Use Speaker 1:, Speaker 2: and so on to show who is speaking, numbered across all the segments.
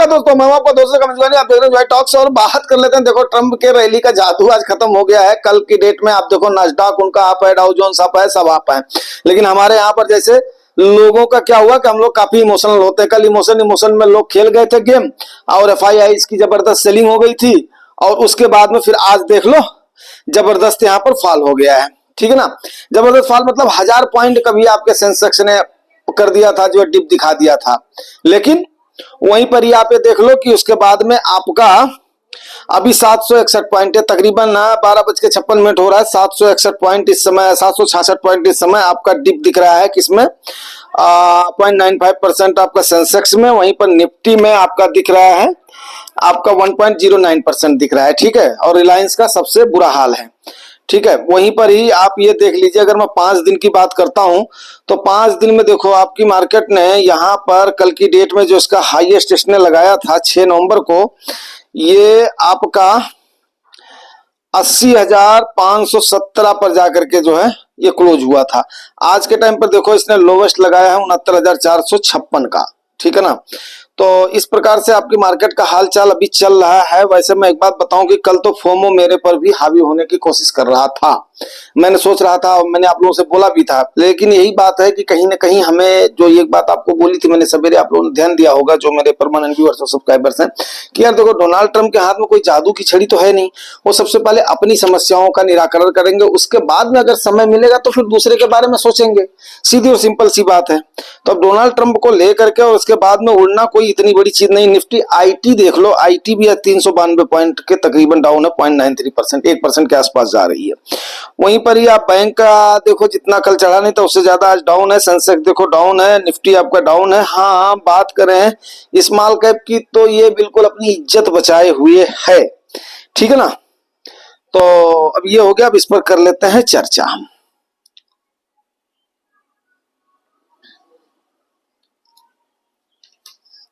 Speaker 1: नमस्कार दोस्तों, मैं आपका दोस्तों का मेजबानी आप देख रहे हैं टॉक्स। और बात कर लेते हैं। देखो, ट्रम्प के रैली का जादू आज खत्म हो गया है। कल की डेट में आप देखो, नास्डॉक उनका आप है, डाउ जोन्स आप है, सब आप है। लेकिन हमारे यहाँ पर जैसे लोगों का क्या हुआ कि हम लोग काफी इमोशनल होते हैं। कल इमोशन में लोग खेल गए थे गेम, और FII की जबरदस्त सेलिंग हो गई थी। और उसके बाद में फिर आज देख लो, जबरदस्त यहाँ पर फॉल हो गया है। ठीक है ना, जबरदस्त फॉल मतलब 1000 पॉइंट कभी आपके सेंसेक्स ने कर दिया था, जो डिप दिखा दिया था। लेकिन वहीं पर ही आप ये देख लो कि उसके बाद में आपका अभी 761 पॉइंट है, तकरीबन 12:56 हो रहा है। 761 पॉइंट इस समय, 766 पॉइंट इस समय आपका डिप दिख रहा है। किसमें? 0.95% आपका सेंसेक्स में। वहीं पर निफ्टी में आपका दिख रहा है, आपका 1.09% दिख रहा है। ठीक है, और रिलायंस का सबसे बुरा हाल है। ठीक है, वहीं पर ही आप ये देख लीजिए, अगर मैं 5 दिन की बात करता हूं तो 5 दिन में देखो आपकी मार्केट ने यहाँ पर कल की डेट में जो इसका हाईएस्ट इसने लगाया था 6 नवंबर को, ये आपका 80,517 पर जाकर के जो है ये क्लोज हुआ था। आज के टाइम पर देखो इसने लोवेस्ट लगाया है 69,456 का। ठीक है ना, तो इस प्रकार से आपकी मार्केट का हाल चाल अभी चल रहा है। वैसे मैं एक बात बताऊं कि कल तो फोमो मेरे पर भी हावी होने की कोशिश कर रहा था। मैंने सोच रहा था, और मैंने आप लोगों से बोला भी था। लेकिन यही बात है कि कहीं ना कहीं हमें जो एक बात आपको बोली थी मैंने सवेरे, आप लोगों ने ध्यान दिया होगा जो मेरे परमानेंट व्यूअर्स और सब्सक्राइबर्स हैं, कि यार देखो, डोनाल्ड ट्रंप के हाथ में कोई जादू की छड़ी तो है नहीं। वो सबसे पहले अपनी समस्याओं का निराकरण करेंगे, उसके बाद में अगर समय मिलेगा तो फिर दूसरे के बारे में सोचेंगे। सीधी और सिंपल सी बात है। तो अब डोनाल्ड ट्रंप को लेकर के और उसके बाद में उड़ना कोई इतनी बड़ी चीज नहीं। निफ्टी IT देख लो, IT भी 392 पॉइंट के तकरीबन डाउन है, 0.93%, 1% के आसपास जा रही है। वहीं पर ही आप बैंक का देखो, जितना कल चढ़ा नहीं था उससे ज्यादा आज डाउन है। सेंसेक्स देखो डाउन है, निफ्टी आपका डाउन है। हाँ, बात करें स्मॉल कैप की तो ये बिल्कुल अपनी इज्जत बचाए हुए है। ठीक है ना, तो अब ये हो गया। अब इस पर कर लेते हैं चर्चा हम।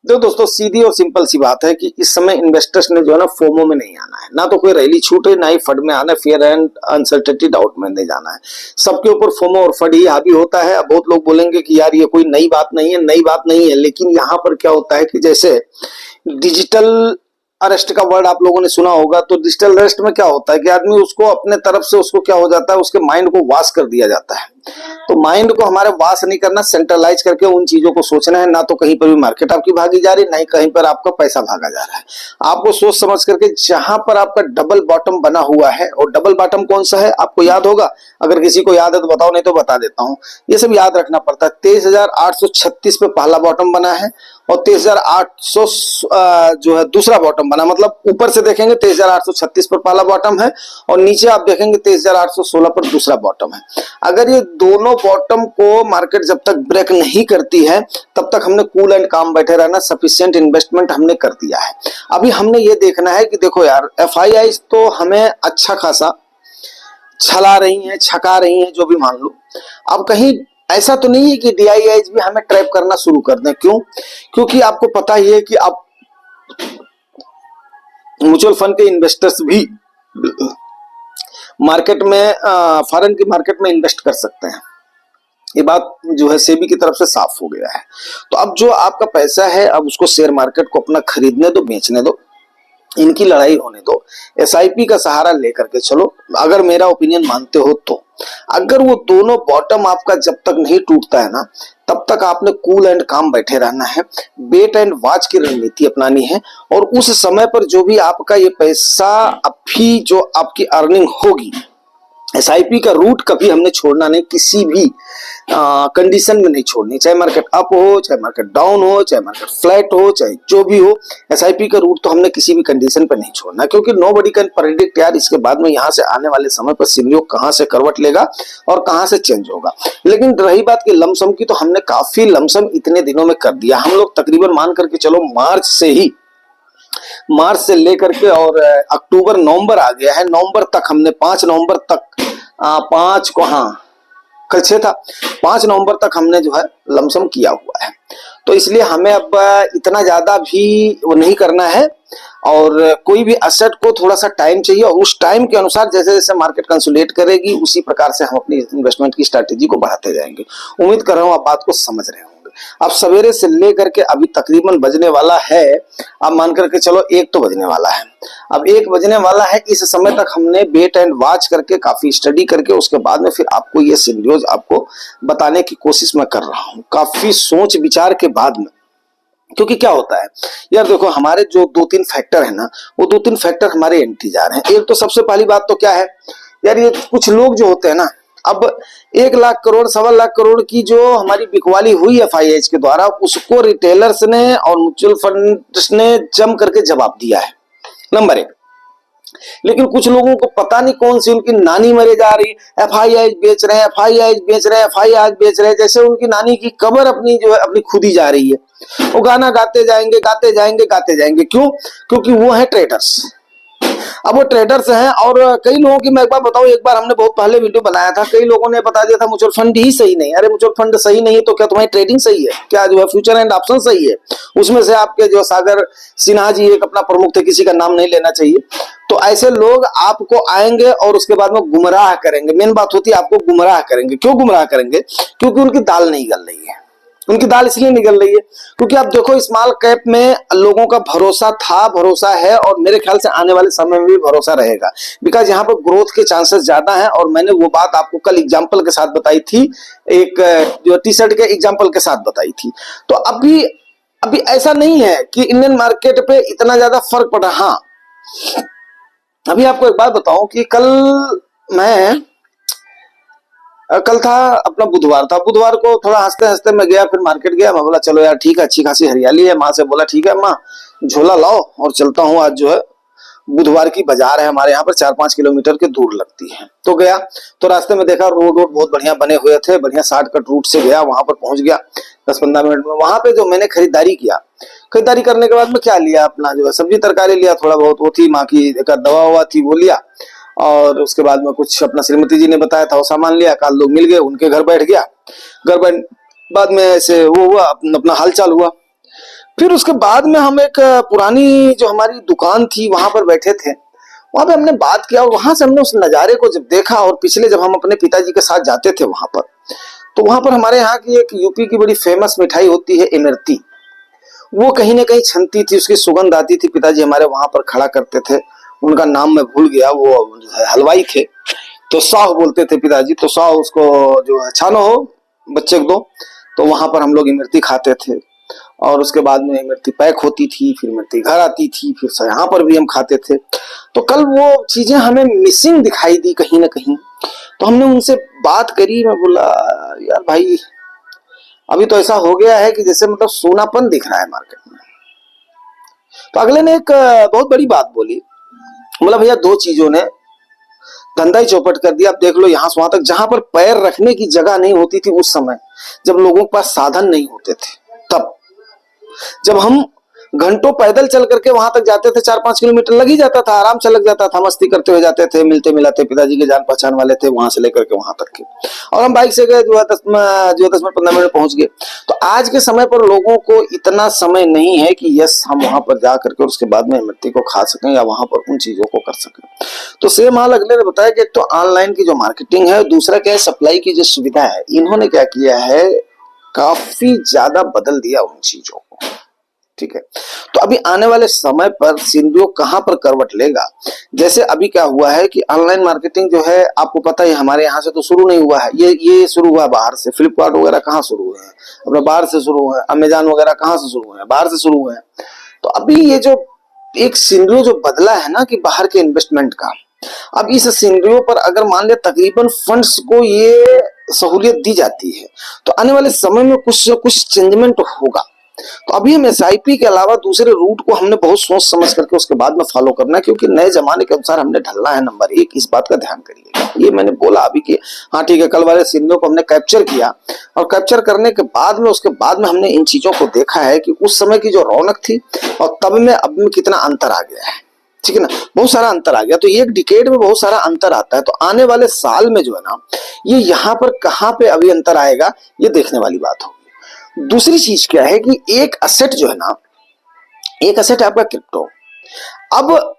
Speaker 1: तो दोस्तों, सीधी और सिंपल सी बात है कि इस समय इन्वेस्टर्स ने जो है ना, फोमो में नहीं आना है। ना तो कोई रैली छूटे, ना ही फंड में आना है। फियर एंड अनसर्टेनिटी डाउट में नहीं जाना है। सबके ऊपर फोमो और फंड ही हावी होता है। अब बहुत लोग बोलेंगे कि यार ये कोई नई बात नहीं है, नई बात नहीं है। लेकिन यहाँ पर क्या होता है कि जैसे डिजिटल अरेस्ट का वर्ड आप लोगों ने सुना होगा, तो डिजिटल अरेस्ट में क्या होता है कि आदमी उसको अपने तरफ से उसको क्या हो जाता है, उसके माइंड को वॉश कर दिया जाता है। तो माइंड को हमारे वॉश नहीं करना, सेंट्रलाइज करके उन चीजों को सोचना है। ना तो कहीं पर भी मार्केट आपकी भागी जा रही, ना ही कहीं पर आपका पैसा भागा जा रहा है। आपको सोच समझ करके जहां पर आपका डबल बॉटम बना हुआ है, और डबल बॉटम कौन सा है आपको याद होगा? अगर किसी को याद है तो बताओ, नहीं तो बता देता हूं। ये सब याद रखना पड़ता है। 23,836 पे पहला बॉटम बना है, और 23,800 जो है दूसरा बॉटम बना। मतलब ऊपर से देखेंगे 23,836 पर पहला बॉटम है, और नीचे आप देखेंगे 23,816 पर दूसरा बॉटम है। अगर ये दोनों बॉटम को मार्केट जब तक ब्रेक नहीं करती है, तब तक हमने कूल एंड काम बैठे रहना। सफिशिएंट इन्वेस्टमेंट हमने कर दिया है। अभी हमने ये देखना है कि देखो यार, FII तो हमें अच्छा खासा छला रही हैं, छका रही हैं, जो भी मान लो। अब कहीं ऐसा तो नहीं है कि DIIs भी हमें ट्रैप करना शुरू कर दें। क्यों? क्योंकि आपको पता ही है कि आप म्यूचुअल फंड के इन्वेस्टर्स भी मार्केट में, फॉरेन की मार्केट में इन्वेस्ट कर सकते हैं। ये बात जो है सेबी की तरफ से साफ हो गया है। तो अब जो आपका पैसा है, अब उसको शेयर मार्केट को अपना खरीदने दो, बेचने दो, इनकी लड़ाई होने दो। SIP का सहारा लेकर के चलो, अगर मेरा ओपिनियन मानते हो तो। अगर वो दोनों बॉटम आपका जब तक नहीं टूटता है ना, तब तक आपने कूल एंड काम बैठे रहना है। वेट एंड वॉच की रणनीति अपनानी है। और उस समय पर जो भी आपका ये पैसा, अभी जो आपकी अर्निंग होगी, SIP का रूट कभी हमने छोड़ना नहीं, किसी भी कंडीशन में नहीं छोड़नी। चाहे मार्केट अप हो, चाहे मार्केट डाउन हो, चाहे मार्केट फ्लैट हो, चाहे जो भी हो, SIP का रूट तो हमने किसी भी कंडीशन पर नहीं छोड़ना। क्योंकि नोबडी कैन प्रेडिक्ट यार, इसके बाद में यहाँ से आने वाले समय पर सिनेरियो कहाँ से करवट लेगा और कहाँ से चेंज होगा। लेकिन रही बात की लमसम की, तो हमने काफी लमसम इतने दिनों में कर दिया। हम लोग तकरीबन मान करके चलो मार्च से लेकर के, और अक्टूबर नवंबर आ गया है। नवंबर तक हमने 5 नवंबर तक, 5 को, हाँ कल 6 था, 5 नवंबर तक हमने जो है लमसम किया हुआ है। तो इसलिए हमें अब इतना ज्यादा भी वो नहीं करना है। और कोई भी एसेट को थोड़ा सा टाइम चाहिए, और उस टाइम के अनुसार जैसे जैसे मार्केट कंसोलिडेट करेगी, उसी प्रकार से हम अपनी इन्वेस्टमेंट की स्ट्रैटेजी को बढ़ाते जाएंगे। उम्मीद कर रहा हूँ आप बात को समझ रहे होंगे। अब सवेरे से लेकर के अभी तकरीबन बजने वाला है, अब मान करके चलो 1 तो बजने वाला है। अब 1 बजने वाला है, इस समय तक हमने वेट एंड वॉच करके काफी स्टडी करके उसके बाद में फिर आपको ये सिनेरियोज आपको बताने की कोशिश मैं कर रहा हूँ, काफी सोच विचार के बाद में। क्योंकि क्या होता है यार, देखो हमारे जो 2-3 फैक्टर है ना, वो 2-3 फैक्टर हमारे एंटी जा रहे हैं। एक तो सबसे पहली बात तो क्या है यार, ये कुछ लोग जो होते हैं ना, अब 1 लाख करोड़ 1.25 लाख करोड़ की जो हमारी बिकवाली हुई FIH के द्वारा, उसको रिटेलर्स ने और म्यूचुअल फंड्स ने जम करके जवाब दिया है, नंबर 1। लेकिन कुछ लोगों को पता नहीं कौन सी उनकी नानी मरे जा रही, FIH बेच रहे हैं, FIH बेच रहे हैं, FIH बेच रहे हैं, जैसे उनकी नानी की कब्र अपनी जो है अपनी खुदी जा रही है। वो गाना गाते जाएंगे गाते जाएंगे गाते जाएंगे, क्यों? क्योंकि वो है ट्रेडर्स। अब वो ट्रेडर्स हैं, और कई लोगों की मैं एक बार बताऊं, एक बार हमने बहुत पहले वीडियो बनाया था, कई लोगों ने बता दिया था म्यूचुअल फंड ही सही नहीं। अरे म्यूचुअल फंड सही नहीं है तो क्या तुम्हारी ट्रेडिंग सही है? क्या जो है फ्यूचर एंड ऑप्शन सही है? उसमें से आपके जो सागर सिन्हा जी एक अपना प्रमुख थे, किसी का नाम नहीं लेना चाहिए। तो ऐसे लोग आपको आएंगे और उसके बाद में गुमराह करेंगे। मेन बात होती है, आपको गुमराह करेंगे। क्यों गुमराह करेंगे? क्योंकि उनकी दाल नहीं गल रही है। उनकी दाल इसलिए निकल रही है क्योंकि आप देखो स्मॉल कैप में लोगों का भरोसा था, भरोसा है, और मेरे ख्याल से आने वाले समय में भी भरोसा रहेगा, बिकॉज यहाँ पर ग्रोथ के चांसेस ज्यादा हैं। और मैंने वो बात आपको कल एग्जांपल के साथ बताई थी, एक जो टी शर्ट के एग्जांपल के साथ बताई थी। तो अभी अभी ऐसा नहीं है कि इंडियन मार्केट पे इतना ज्यादा फर्क पड़ा। हाँ, अभी आपको एक बात बताऊं कि कल था अपना बुधवार था, बुधवार को थोड़ा हंसते हंसते मैं गया, फिर मार्केट गया। मैं बोला चलो यार ठीक है, अच्छी खासी हरियाली है। माँ से बोला ठीक है माँ, झोला लाओ और चलता हूँ। आज जो है बुधवार की बाजार है हमारे यहाँ पर, 4-5 किलोमीटर की दूर लगती है। तो गया, तो रास्ते में देखा रोड बहुत बढ़िया बने हुए थे, बढ़िया शॉर्टकट रूट से गया, वहां पर पहुंच गया 10-15 मिनट में। वहां पे जो मैंने खरीदारी किया, खरीदारी करने के बाद में क्या लिया, अपना जो है सब्जी तरकारी लिया, थोड़ा बहुत वो थी माँ की एक दवा हुआ थी वो लिया, और उसके बाद में कुछ अपना श्रीमती जी ने बताया था वो सामान लिया। काल लोग मिल गए, उनके घर बैठ गया। घर बैठ बाद में ऐसे वो हुआ, अपना हालचाल हुआ। फिर उसके बाद में हम एक पुरानी जो हमारी दुकान थी वहां पर बैठे थे, वहां पे हमने बात किया, और वहां से हमने उस नजारे को जब देखा, और पिछले जब हम अपने पिताजी के साथ जाते थे वहां पर, तो वहां पर हमारे यहाँ की एक यूपी की बड़ी फेमस मिठाई होती है इमरती, वो कहीं ना कहीं छनती थी, उसकी सुगंध आती थी। पिताजी हमारे वहां पर खड़ा करते थे, उनका नाम मैं भूल गया, वो जो है हलवाई थे, तो साह बोलते थे पिताजी, तो साह उसको जो है छानो हो बच्चे को दो। तो वहां पर हम लोग इमरती खाते थे, और उसके बाद में इमरती पैक होती थी, फिर इमरती घर आती थी, फिर यहाँ पर भी हम खाते थे। तो कल वो चीजें हमें मिसिंग दिखाई दी कहीं ना कहीं। तो हमने उनसे बात करी, मैं बोला यार भाई अभी तो ऐसा हो गया है कि जैसे मतलब सोनापन दिख रहा है मार्केट में। तो अगले ने एक बहुत बड़ी बात बोली, बोला भैया 2 चीजों ने धंधा ही चौपट कर दिया। आप देख लो यहाँ से वहां तक, जहां पर पैर रखने की जगह नहीं होती थी उस समय, जब लोगों के पास साधन नहीं होते थे, तब जब हम घंटों पैदल चल करके वहां तक जाते थे, 4-5 किलोमीटर लग ही जाता था, आराम से लग जाता था, मस्ती करते हुए जाते थे, मिलते मिलाते, पिताजी के जान पहचान वाले थे वहां से लेकर के वहां तक के, और हम बाइक से गए जो है 10 मिनट 15 मिनट पहुंच गए। तो आज के समय पर लोगों को इतना समय नहीं है कि यस हम वहां पर जा करके और उसके बाद में इमरती को खा सकें या वहां पर उन चीजों को कर सकें। तो सेम हाल अगले ने बताया कि एक तो ऑनलाइन की जो मार्केटिंग है, दूसरा क्या है सप्लाई की जो सुविधा है, इन्होंने क्या किया है काफी ज्यादा बदल दिया उन चीजों को। ठीक है, तो अभी आने वाले समय पर सिनेरियो कहां पर करवट लेगा, जैसे अभी क्या हुआ है कि ऑनलाइन मार्केटिंग जो है आपको पता है हमारे यहाँ से तो शुरू नहीं हुआ है, ये शुरू हुआ बाहर से। फ्लिपकार्ट वगैरह कहाँ शुरू हुए हैं, अपने बाहर से शुरू हुए हैं। अमेजन वगैरह कहाँ से शुरू हुए हैं, बाहर से शुरू हुए हैं। तो अभी ये जो एक सिनेरियो जो बदला है ना कि बाहर के इन्वेस्टमेंट का, अब इस सिनेरियो पर अगर मान ले तकरीबन फंड्स को ये सहूलियत दी जाती है, तो आने वाले समय में कुछ चेंजमेंट होगा। तो अभी हम SIP के अलावा दूसरे रूट को हमने बहुत सोच समझ करके उसके बाद में फॉलो करना है, क्योंकि नए जमाने के अनुसार हमने ढलना है। नंबर 1 इस बात का ध्यान करिएगा। ये मैंने बोला अभी कि हाँ ठीक है, कल वाले सिनेरियो को हमने कैप्चर किया, और कैप्चर करने के बाद में उसके बाद में हमने इन चीजों को देखा है कि उस समय की जो रौनक थी और तब में अब में कितना अंतर आ गया है। ठीक है ना, बहुत सारा अंतर आ गया। तो एक डिकेड में बहुत सारा अंतर आता है। तो आने वाले साल में जो है ना, ये यहाँ पर कहाँ पे अभी अंतर आएगा, ये देखने वाली बात होगी। दूसरी चीज क्या है कि एक असेट जो है ना, एक असेट है आपका क्रिप्टो। अब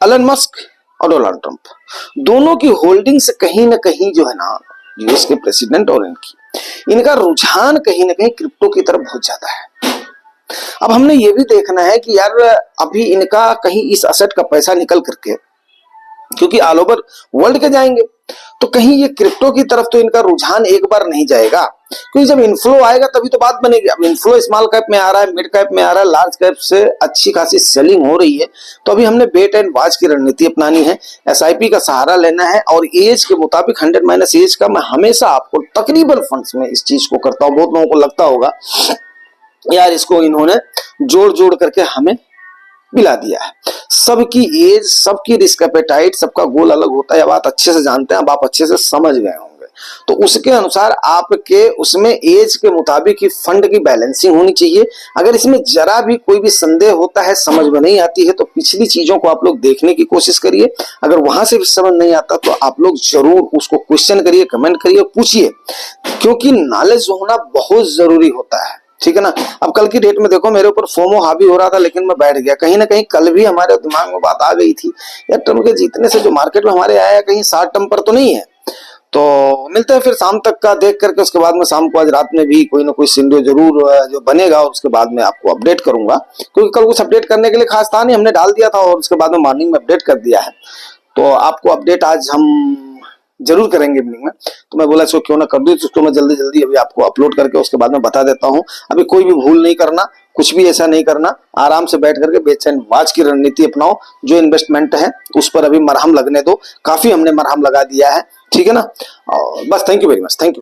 Speaker 1: एलन मस्क और डोनाल्ड ट्रंप दोनों की होल्डिंग्स कहीं ना कहीं जो है ना यूएस के प्रेसिडेंट और इनका रुझान कहीं ना कहीं क्रिप्टो की तरफ बहुत ज्यादा है। अब हमने ये भी देखना है कि यार अभी इनका कहीं इस असेट का पैसा निकल करके, क्योंकि ऑल ओवर वर्ल्ड के जाएंगे, तो कहीं ये क्रिप्टो की तरफ तो इनका रुझान एक बार नहीं जाएगा, क्योंकि जब इनफ्लो आएगा तभी तो बात बनेगी। अब इनफ्लो स्मॉल कैप में आ रहा है, मिड कैप में आ रहा है, लार्ज कैप से अच्छी खासी सेलिंग हो रही है, तो अभी हमने वेट एंड वॉच की रणनीति अपनानी है, एसआईपी का सहारा लेना है, और एज के मुताबिक 100 - एज का मैं हमेशा आपको तकरीबन फंड्स में इस चीज को करता हूं। बहुत लोगों को लगता होगा यार इसको इन्होंने जोड़ जोड़ करके हमें मिला दिया है। सबकी एज, सबकी रिस्क एपेटाइट, सबका गोल अलग होता है, अब आप अच्छे से जानते हैं, अब आप अच्छे से समझ गए होंगे, तो उसके अनुसार आपके उसमें एज के मुताबिक ही फंड की बैलेंसिंग होनी चाहिए। अगर इसमें जरा भी कोई भी संदेह होता है, समझ में नहीं आती है, तो पिछली चीजों को आप लोग देखने की कोशिश करिए। अगर वहां से भी समझ नहीं आता तो आप लोग जरूर उसको क्वेश्चन करिए, कमेंट करिए, पूछिए, क्योंकि नॉलेज होना बहुत जरूरी होता है, ठीक है ना। अब कल की डेट में देखो, मेरे ऊपर फोमो हावी हो रहा था, लेकिन मैं बैठ गया। कहीं ना कहीं कल भी हमारे दिमाग में बात आ गई थी, यार टर्म के जीतने से जो मार्केट में हमारे आया कहीं 60 टर्म पर तो नहीं है। तो मिलते हैं फिर शाम तक का देख करके, उसके बाद में शाम को आज रात में भी कोई ना कोई सिनेरियो जरूर जो बनेगा, और उसके बाद में आपको अपडेट करूंगा, क्योंकि कल कुछ अपडेट करने के लिए खास था नहीं, हमने डाल दिया था और उसके बाद में मॉर्निंग में अपडेट कर दिया है। तो आपको अपडेट आज हम जरूर करेंगे इवनिंग में, तो मैं बोला इसको क्यों ना कर दूं, तो मैं जल्दी जल्दी अभी आपको अपलोड करके उसके बाद में बता देता हूं। अभी कोई भी भूल नहीं करना, कुछ भी ऐसा नहीं करना, आराम से बैठ करके वेट एंड वॉच की रणनीति अपनाओ। जो इन्वेस्टमेंट है उस पर अभी मरहम लगने दो, काफी हमने मरहम लगा दिया है, ठीक है ना। और बस, thank you very much, thank you.